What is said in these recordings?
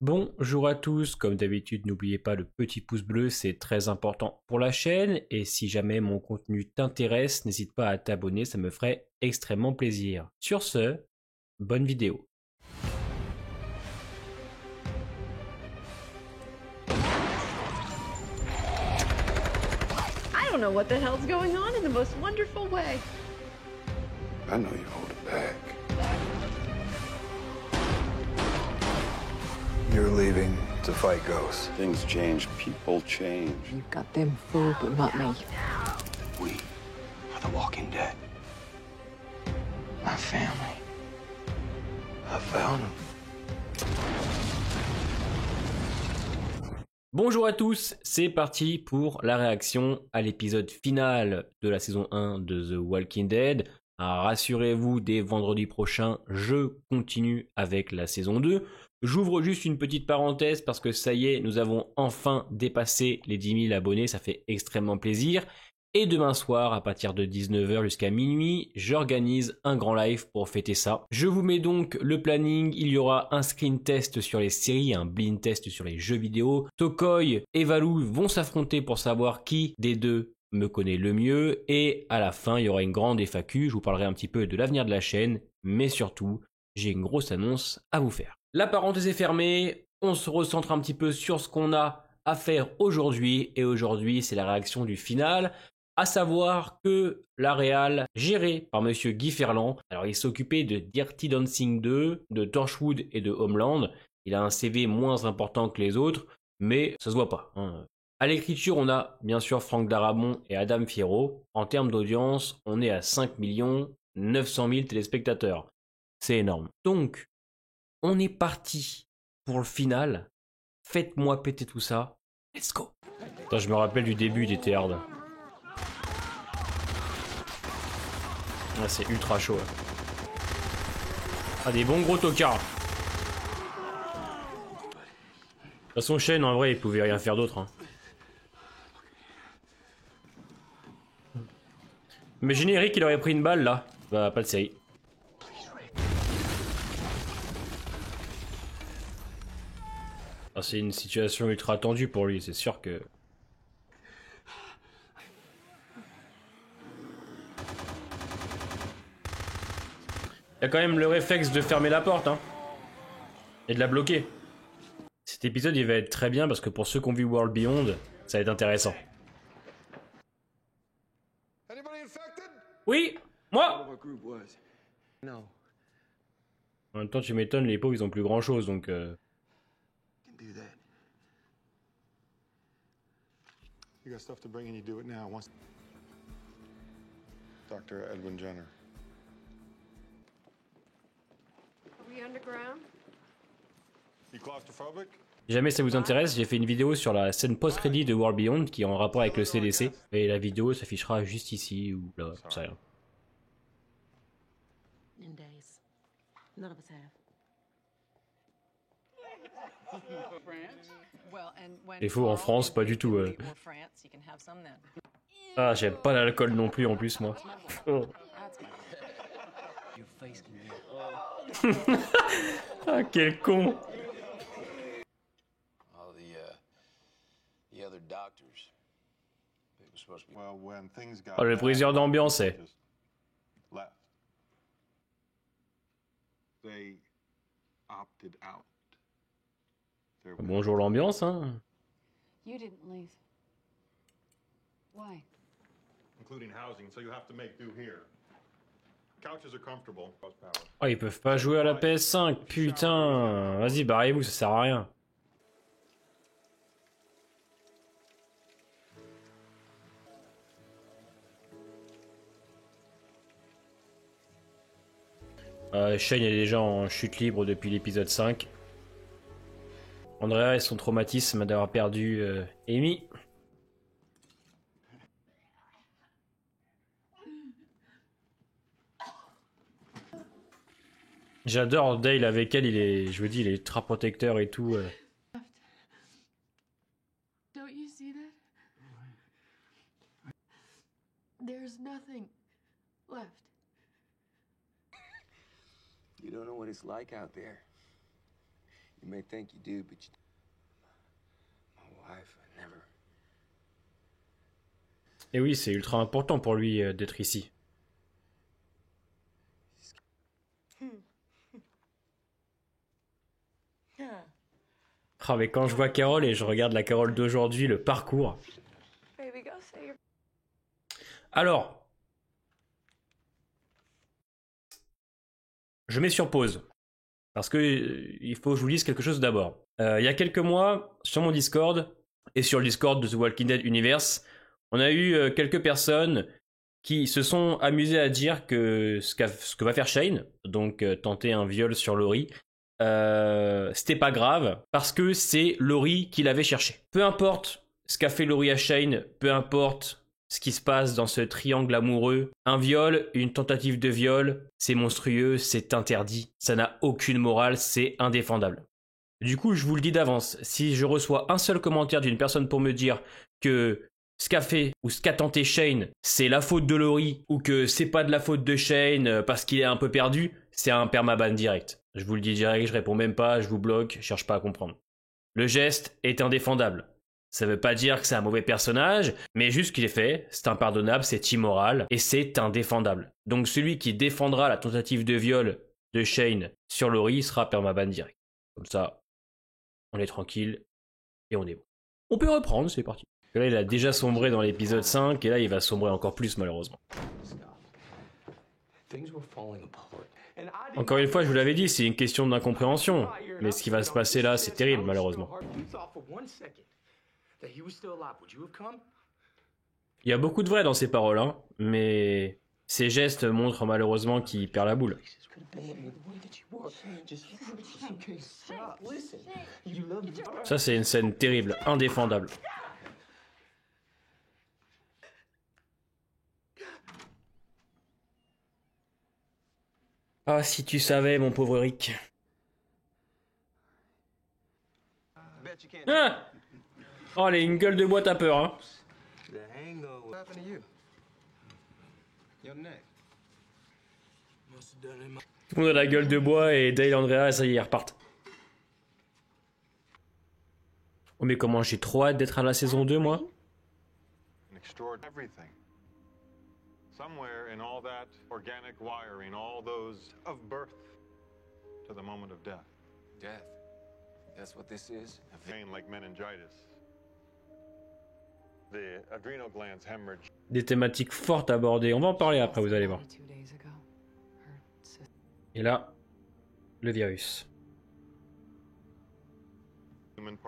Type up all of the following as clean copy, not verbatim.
Bonjour à tous, comme d'habitude n'oubliez pas le petit pouce bleu, c'est très important pour la chaîne et si jamais mon contenu t'intéresse, n'hésite pas à t'abonner, ça me ferait extrêmement plaisir. Sur ce, bonne vidéo. I don't know what the hell's going on in the most wonderful way. I know you hold it back. You're leaving to fight ghosts. Things change, people change. You've got them fooled, but not me. We are the Walking Dead. My family. I found them. Bonjour à tous, c'est parti pour la réaction à l'épisode final de la saison 1 de The Walking Dead. Rassurez-vous, dès vendredi prochain, je continue avec la saison 2. J'ouvre juste une petite parenthèse parce que ça y est, nous avons enfin dépassé les 10 000 abonnés, ça fait extrêmement plaisir. Et demain soir, à partir de 19h jusqu'à minuit, j'organise un grand live pour fêter ça. Je vous mets donc le planning, il y aura un screen test sur les séries, un blind test sur les jeux vidéo. Tokoi et Valou vont s'affronter pour savoir qui des deux me connaît le mieux. Et à la fin, il y aura une grande FAQ, je vous parlerai un petit peu de l'avenir de la chaîne, mais surtout, j'ai une grosse annonce à vous faire. La parenthèse est fermée, on se recentre un petit peu sur ce qu'on a à faire aujourd'hui. Et aujourd'hui, c'est la réaction du final. À savoir que la réal, gérée par monsieur Guy Ferland, alors il s'occupait de Dirty Dancing 2, de Torchwood et de Homeland. Il a un CV moins important que les autres, mais ça se voit pas. À l'écriture, on a bien sûr Franck Darabont et Adam Fierro. En termes d'audience, on est à 5 900 000 téléspectateurs. C'est énorme. Donc, on est parti pour le final. Faites-moi péter tout ça. Let's go. Attends, je me rappelle du début des Hard. Ah, c'est ultra chaud. Ah, des bons gros tocards. De toute façon, Shane, en vrai, il pouvait rien faire d'autre. Imaginez Eric, il aurait pris une balle là. Bah, pas de série. Ah, c'est une situation ultra tendue pour lui, c'est sûr que. Il y a quand même le réflexe de fermer la porte, et de la bloquer. Cet épisode, il va être très bien parce que pour ceux qui ont vu World Beyond, ça va être intéressant. Oui, moi. En même temps, tu m'étonnes, les pauvres, ils ont plus grand chose, donc. You got stuff to bring and you do it now. Once Dr. Edwin Jenner. Are we underground? You claustrophobic? Si jamais ça vous intéresse, j'ai fait une vidéo sur la scène post-crédit de World Beyond qui est en rapport avec le CDC. Et la vidéo s'affichera juste ici ou là, ça rien. In days. None of us have. Les faux en France, pas du tout. Ah, j'aime pas l'alcool non plus en plus, moi. Ah, quel con. Oh, le briseur d'ambiance, est. Bonjour l'ambiance, hein. You didn't leave. Why? Including housing, so you have to make do here. Couches are comfortable. Oh, ils peuvent pas jouer à la PS5, putain. Vas-y, barrez-vous, ça sert à rien. Shane est déjà en chute libre depuis l'épisode 5. Andrea et son traumatisme d'avoir perdu Amy. J'adore Dale avec elle, il est, je vous dis, il est ultra protecteur et tout. Don't you see that? There's nothing left. You don't know what it's like out there. You may think you do, but you... My wife, I never... Et oui, c'est ultra important pour lui d'être ici. Ah, mais quand je vois Carol et je regarde la Carol d'aujourd'hui, le parcours... Baby, go say your... Alors, je mets sur pause, parce que il faut que je vous dise quelque chose d'abord. Il y a quelques mois, sur mon Discord, et sur le Discord de The Walking Dead Universe, on a eu quelques personnes qui se sont amusées à dire que ce que va faire Shane, donc tenter un viol sur Laurie, c'était pas grave, parce que c'est Laurie qui l'avait cherché. Peu importe ce qu'a fait Laurie à Shane, peu importe ce qui se passe dans ce triangle amoureux, un viol, une tentative de viol, c'est monstrueux, c'est interdit, ça n'a aucune morale, c'est indéfendable. Du coup, je vous le dis d'avance, si je reçois un seul commentaire d'une personne pour me dire que ce qu'a fait ou ce qu'a tenté Shane, c'est la faute de Laurie, ou que c'est pas de la faute de Shane parce qu'il est un peu perdu, c'est un permaban direct. Je vous le dis direct, je réponds même pas, je vous bloque, je cherche pas à comprendre. Le geste est indéfendable. Ça veut pas dire que c'est un mauvais personnage, mais juste qu'il est fait, c'est impardonnable, c'est immoral, et c'est indéfendable. Donc celui qui défendra la tentative de viol de Shane sur Laurie sera permaban direct. Comme ça, on est tranquille, et on est bon. On peut reprendre, c'est parti. Là, il a déjà sombré dans l'épisode 5, et là, il va sombrer encore plus, malheureusement. Encore une fois, je vous l'avais dit, c'est une question d'incompréhension. Mais ce qui va se passer là, c'est terrible, malheureusement. Il y a beaucoup de vrai dans ces paroles, hein, mais ces gestes montrent malheureusement qu'il perd la boule. Ça, c'est une scène terrible, indéfendable. Ah, si tu savais, mon pauvre Rick. Ah! Oh, elle a une gueule de bois, t'as peur, hein. Tout le monde a la gueule de bois et Dale et Andrea, ça y est, ils repartent. Oh, mais comment j'ai trop hâte d'être à la saison 2, moi. Somewhere in all that organic wiring, all those of birth to the moment of death. Death. That's what this is? Pain like meningitis. The adrenal glands hemorrhage. Des thématiques fortes abordées. On va en parler après, vous allez voir. Et là, le virus.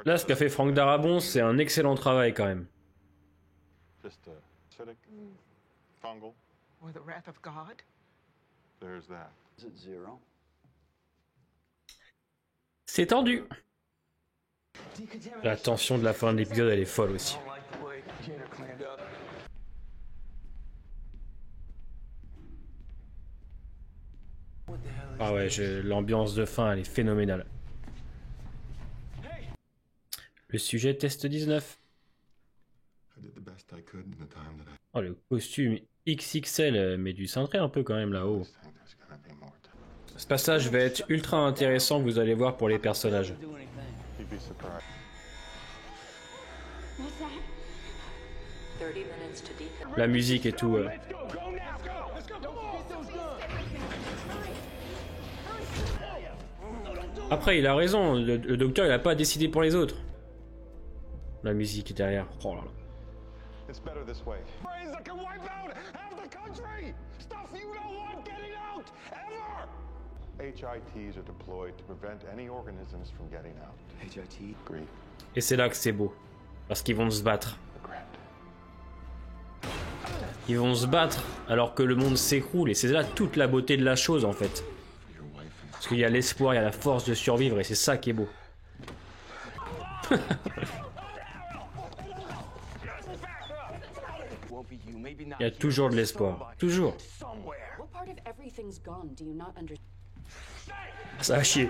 Là, ce qu'a fait Frank Darabont, c'est un excellent travail quand même. Just acidic, fungal. Or the wrath of God? There's that. Is it zero? C'est tendu. La tension de la fin de l'épisode, elle est folle aussi. Ah ouais, l'ambiance de fin, elle est phénoménale. Le sujet test 19. Oh, le costume XXL, mais du cintré un peu quand même là-haut. Ce passage va être ultra intéressant, vous allez voir, pour les personnages. La musique et tout. Après, il a raison, le docteur il a pas décidé pour les autres. La musique est derrière. Oh là là. It's better this way. Brains that can wipe out half the country! Stuff you don't want getting out, ever! HITs are deployed to prevent any organisms from getting out. HIT? Agreed. Et c'est là que c'est beau. Parce qu'ils vont se battre. Agreed. Ils vont se battre alors que le monde s'écroule. Et c'est là toute la beauté de la chose en fait. Parce qu'il y a l'espoir, il y a la force de survivre et c'est ça qui est beau. Il y a toujours de l'espoir. Toujours. Ça va chier.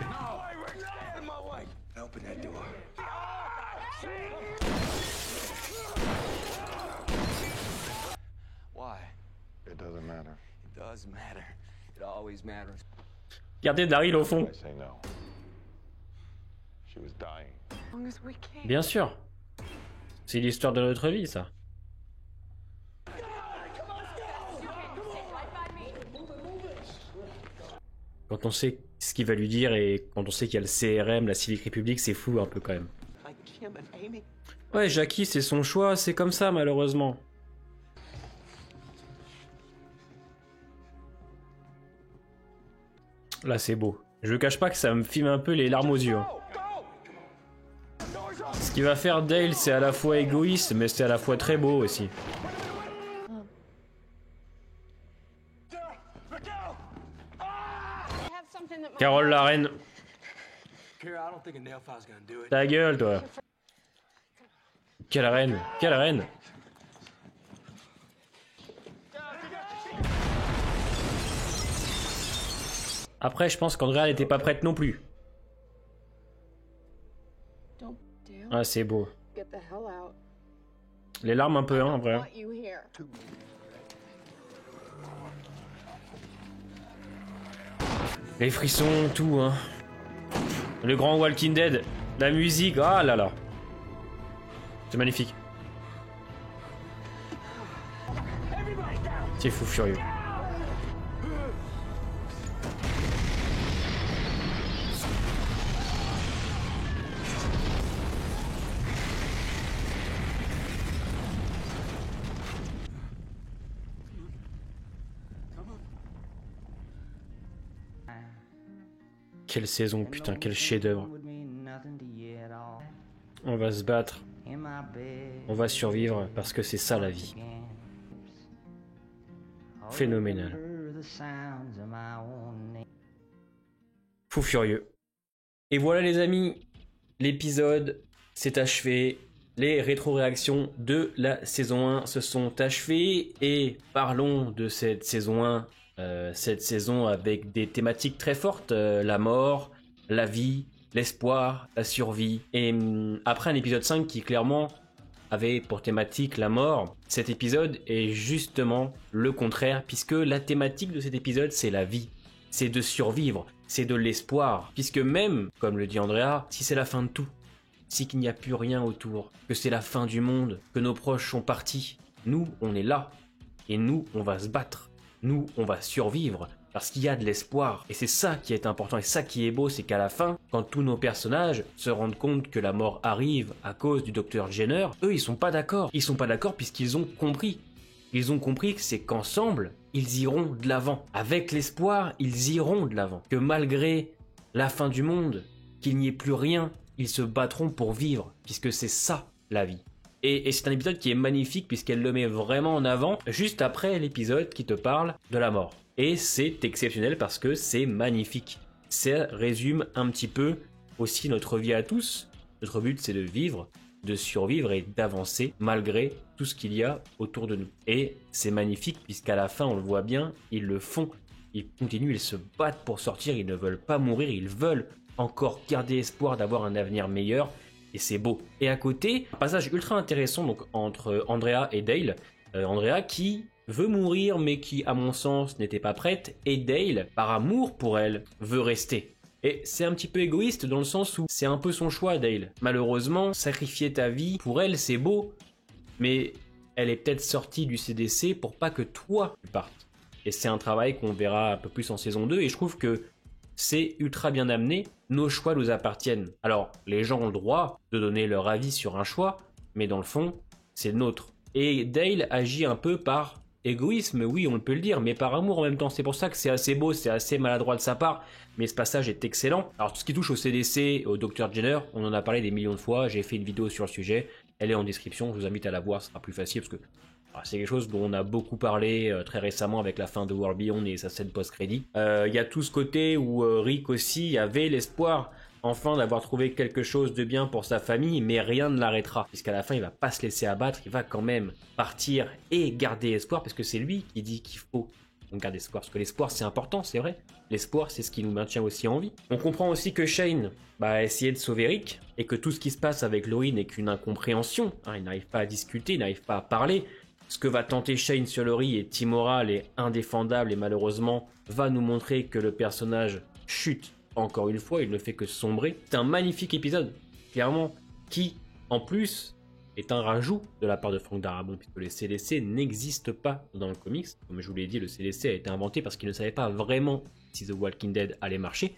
Why? It doesn't matter. It does matter. It always matters. Regardez Daryl au fond. I say no. She was dying. As long as we can. Bien sûr. C'est l'histoire de notre vie, ça. Quand on sait ce qu'il va lui dire et quand on sait qu'il y a le CRM, la Civic République, c'est fou un peu quand même. Like Kim and Amy. Ouais, Jackie, c'est son choix, c'est comme ça malheureusement. Là, c'est beau. Je ne cache pas que ça me filme un peu les larmes aux yeux. Hein. Ce qu'il va faire Dale, c'est à la fois égoïste, mais c'est à la fois très beau aussi. Carole la reine. Kara, I don't think a nail file's gonna do it. Ta gueule, toi. Quelle reine, quelle reine. Après, je pense qu'Andrea n'était pas prête non plus. Don't Dale. Ah, c'est beau. Get the hell out. Les larmes un peu, hein, en vrai. Want you here. Les frissons, tout, hein. Le grand Walking Dead, la musique, ah là là. C'est magnifique. C'est fou furieux. Quelle saison, putain, quel chef-d'œuvre. On va se battre. On va survivre parce que c'est ça la vie. Phénoménal. Fou furieux. Et voilà les amis, l'épisode s'est achevé. Les rétro-réactions de la saison 1 se sont achevées. Et parlons de cette saison 1. Cette saison avec des thématiques très fortes, la mort, la vie, l'espoir, la survie. Et après un épisode 5 qui clairement avait pour thématique la mort, cet épisode est justement le contraire, puisque la thématique de cet épisode c'est la vie, c'est de survivre, c'est de l'espoir, puisque même, comme le dit Andrea, si c'est la fin de tout, si qu'il n'y a plus rien autour, que c'est la fin du monde, que nos proches sont partis, nous on est là, et nous on va se battre. Nous, on va survivre parce qu'il y a de l'espoir. Et c'est ça qui est important et ça qui est beau, c'est qu'à la fin, quand tous nos personnages se rendent compte que la mort arrive à cause du docteur Jenner, eux, ils sont pas d'accord. Ils sont pas d'accord puisqu'ils ont compris. Ils ont compris que c'est qu'ensemble, ils iront de l'avant. Avec l'espoir, ils iront de l'avant. Que malgré la fin du monde, qu'il n'y ait plus rien, ils se battront pour vivre puisque c'est ça, la vie. Et c'est un épisode qui est magnifique puisqu'elle le met vraiment en avant juste après l'épisode qui te parle de la mort. Et c'est exceptionnel parce que c'est magnifique. Ça résume un petit peu aussi notre vie à tous. Notre but c'est de vivre, de survivre et d'avancer malgré tout ce qu'il y a autour de nous. Et c'est magnifique puisqu'à la fin on le voit bien, ils le font. Ils continuent, ils se battent pour sortir, ils ne veulent pas mourir, ils veulent encore garder espoir d'avoir un avenir meilleur. Et c'est beau. Et à côté, un passage ultra intéressant donc entre Andrea et Dale. Andrea qui veut mourir mais qui, à mon sens, n'était pas prête. Et Dale, par amour pour elle, veut rester. Et c'est un petit peu égoïste dans le sens où c'est un peu son choix, Dale. Malheureusement, sacrifier ta vie, pour elle, c'est beau. Mais elle est peut-être sortie du CDC pour pas que toi, tu partes. Et c'est un travail qu'on verra un peu plus en saison 2. Et je trouve que c'est ultra bien amené, nos choix nous appartiennent. Alors, les gens ont le droit de donner leur avis sur un choix, mais dans le fond, c'est le nôtre. Et Dale agit un peu par égoïsme, oui, on peut le dire, mais par amour en même temps. C'est pour ça que c'est assez beau, c'est assez maladroit de sa part, mais ce passage est excellent. Alors, tout ce qui touche au CDC, au Dr Jenner, on en a parlé des millions de fois, j'ai fait une vidéo sur le sujet, elle est en description, je vous invite à la voir, ce sera plus facile, parce que c'est quelque chose dont on a beaucoup parlé très récemment avec la fin de World Beyond et sa scène post-crédit. Il y a tout ce côté où Rick aussi avait l'espoir enfin d'avoir trouvé quelque chose de bien pour sa famille, mais rien ne l'arrêtera. Puisqu'à la fin, il va pas se laisser abattre, il va quand même partir et garder espoir, parce que c'est lui qui dit qu'il faut qu'on garde espoir. Parce que l'espoir, c'est important, c'est vrai. L'espoir, c'est ce qui nous maintient aussi en vie. On comprend aussi que Shane a essayé de sauver Rick, et que tout ce qui se passe avec Laurie n'est qu'une incompréhension. Il n'arrive pas à discuter, il n'arrive pas à parler. Ce que va tenter Shane sur Laurie est immoral et indéfendable et malheureusement va nous montrer que le personnage chute encore une fois, il ne fait que sombrer. C'est un magnifique épisode, clairement, qui, en plus, est un rajout de la part de Frank Darabont, puisque le CDC n'existe pas dans le comics. Comme je vous l'ai dit, le CDC a été inventé parce qu'il ne savait pas vraiment si The Walking Dead allait marcher.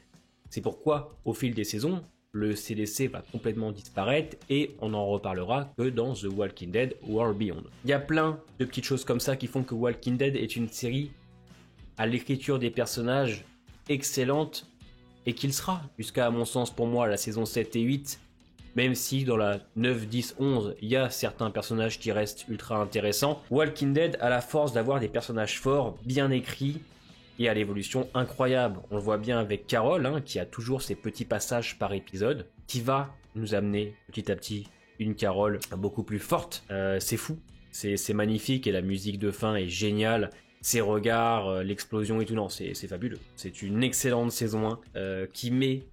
C'est pourquoi, au fil des saisons, le CDC va complètement disparaître et on n'en reparlera que dans The Walking Dead World Beyond. Il y a plein de petites choses comme ça qui font que Walking Dead est une série à l'écriture des personnages excellente et qu'il sera, jusqu'à, à mon sens, pour moi, la saison 7 et 8, même si dans la 9, 10, 11, il y a certains personnages qui restent ultra intéressants. Walking Dead a la force d'avoir des personnages forts, bien écrits, et à l'évolution incroyable. On le voit bien avec Carol, qui a toujours ses petits passages par épisode, qui va nous amener petit à petit une Carol beaucoup plus forte. C'est fou, c'est magnifique, et la musique de fin est géniale. Ses regards, l'explosion et tout, non, c'est fabuleux. C'est une excellente saison 1 qui met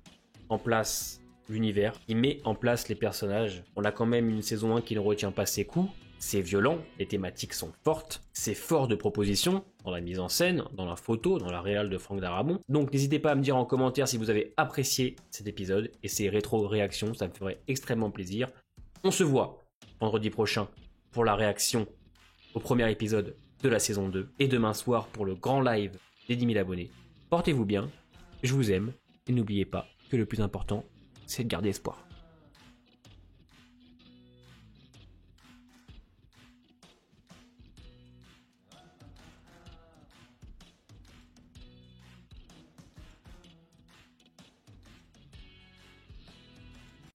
en place l'univers, qui met en place les personnages. On a quand même une saison 1 qui ne retient pas ses coups. C'est violent, les thématiques sont fortes, c'est fort de propositions dans la mise en scène, dans la photo, dans la réal de Frank Darabont. Donc n'hésitez pas à me dire en commentaire si vous avez apprécié cet épisode et ces rétro-réactions, ça me ferait extrêmement plaisir. On se voit vendredi prochain pour la réaction au premier épisode de la saison 2 et demain soir pour le grand live des 10 000 abonnés. Portez-vous bien, je vous aime et n'oubliez pas que le plus important, c'est de garder espoir.